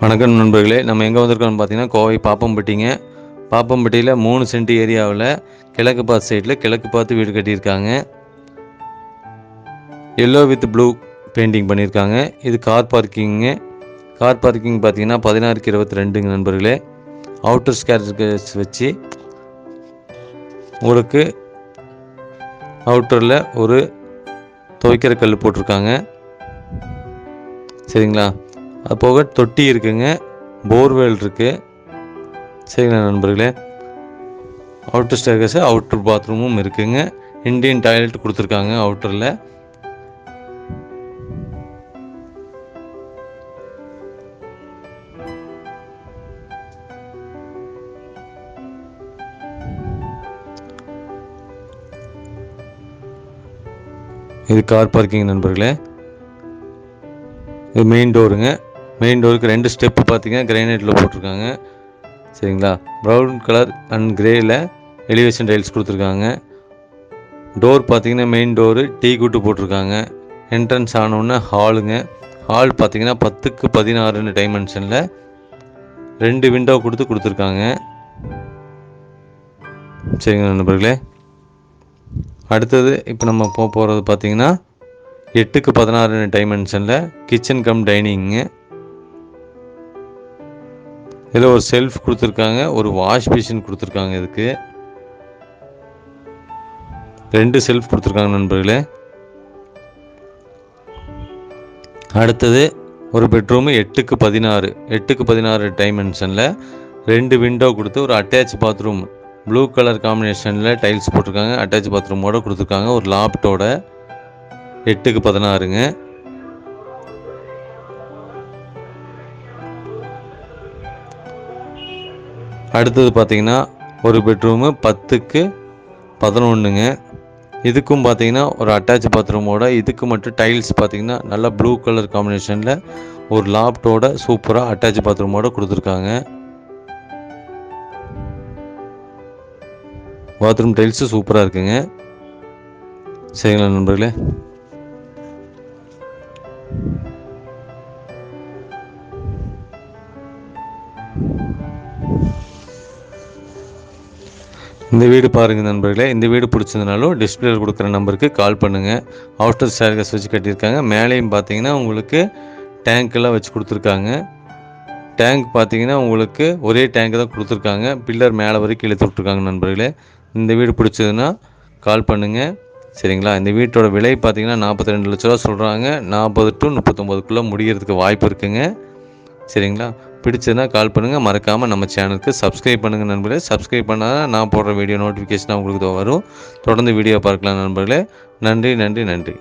வணக்கம் நண்பர்களே, நம்ம எங்கே வந்திருக்கோம்னு பார்த்தீங்கன்னா கோவை பாப்பம்பட்டிங்க. பாப்பம்பட்டியில் 3 சென்ட் ஏரியாவில் கிழக்கு பார்த்து சைடில் கிழக்கு பார்த்து வீடு கட்டியிருக்காங்க. எல்லோ வித் ப்ளூ பெயிண்டிங் பண்ணியிருக்காங்க. இது கார் பார்க்கிங்கு. கார் பார்க்கிங் பார்த்தீங்கன்னா 16க்கு 22 நண்பர்களே. அவுட்டர் ஸ்கேர்ஸ் வச்சு உங்களுக்கு அவுட்டரில் ஒரு துவைக்கிற கல் போட்டிருக்காங்க. சரிங்களா? அது போக தொட்டி இருக்குங்க, போர்வெல் இருக்குது. சரிங்களா நண்பர்களே? அவுட்டர் ஸ்டேர்கேஸு அவுட்டர் பாத்ரூமும் இருக்குங்க. இண்டியன் டாய்லெட் கொடுத்துருக்காங்க அவுட்டரில். இது கார் பார்க்கிங் நண்பர்களே. இது மெயின் டோருங்க. மெயின் டோருக்கு 2 ஸ்டெப்பு பார்த்தீங்கன்னா கிரைனைட்டில் போட்டிருக்காங்க. சரிங்களா? ப்ரௌன் கலர் அண்ட் கிரேயில் எலிவேஷன் டைல்ஸ் கொடுத்துருக்காங்க. டோர் பார்த்தீங்கன்னா மெயின் டோரு டீ குட்டு போட்டிருக்காங்க. என்ட்ரன்ஸ் ஆனோடனே ஹாலுங்க. ஹால் பார்த்தீங்கன்னா 10க்கு 16 டைமென்ஷனில் 2 விண்டோ கொடுத்துருக்காங்க. சரிங்க நண்பர்களே. அடுத்தது இப்போ நம்ம போகிறது பார்த்தீங்கன்னா 8க்கு 16 டைமென்ஷனில் கிச்சன் கம் டைனிங்கு. இதில் ஒரு செல்ஃப் கொடுத்துருக்காங்க, ஒரு வாஷ் பேசின் கொடுத்துருக்காங்க. இதுக்கு 2 செல்ஃப் கொடுத்துருக்காங்க நண்பர்களே. அடுத்தது ஒரு பெட்ரூமு 8க்கு 16 டைமென்ஷனில் 2 விண்டோ கொடுத்து ஒரு அட்டாச் பாத்ரூம் ப்ளூ கலர் காம்பினேஷனில் டைல்ஸ் போட்டிருக்காங்க. அட்டாச் பாத்ரூமோடு கொடுத்துருக்காங்க. ஒரு லாப்டோட 8க்கு 16ங்க. அடுத்தது பார்த்தீங்கன்னா ஒரு பெட்ரூமு 10க்கு 11ங்க. இதுக்கும் பார்த்தீங்கன்னா ஒரு அட்டாச் பாத்ரூமோட இதுக்கு மட்டும் டைல்ஸ் பார்த்தீங்கன்னா நல்லா ப்ளூ கலர் காம்பினேஷனில் ஒரு லாப்டோட சூப்பராக அட்டாச் பாத்ரூமோட கொடுத்துருக்காங்க. பாத்ரூம் டைல்ஸு சூப்பராக இருக்குங்க. சரிங்களா நண்பர்களே? இந்த வீடு பாருங்கள் நண்பர்களே. இந்த வீடு பிடிச்சிருந்தனாலும் டிஸ்பிளேல கொடுக்குற நம்பருக்கு கால் பண்ணுங்கள். அவுட்டர் ஸ்டேர்கேஸ் வச்சு கட்டியிருக்காங்க. மேலேயும் பார்த்தீங்கன்னா உங்களுக்கு டேங்க்கெல்லாம் வச்சு கொடுத்துருக்காங்க. டேங்க் பார்த்தீங்கன்னா உங்களுக்கு ஒரே டேங்க் தான் கொடுத்துருக்காங்க. பில்லர் மேலே வரைக்கும் இழுத்து விட்ருக்காங்க நண்பர்களே. இந்த வீடு பிடிச்சதுன்னா கால் பண்ணுங்கள். சரிங்களா? இந்த வீட்டோட விலை பார்த்தீங்கன்னா 42 லட்ச ரூபா சொல்கிறாங்க. 40 to 39க்குள்ளே முடிகிறதுக்கு வாய்ப்பு இருக்குங்க. சரிங்களா? பிடிச்சதுன்னா கால் பண்ணுங்கள். மறக்காமல் நம்ம சேனலுக்கு சப்ஸ்கிரைப் பண்ணுங்கள் நண்பர்களே. சப்ஸ்கிரைப் பண்ணால் நான் போடுற வீடியோ நோட்டிஃபிகேஷனாக உங்களுக்கு வரும். தொடர்ந்து வீடியோ பார்க்கலாம் நண்பர்களே. நன்றி.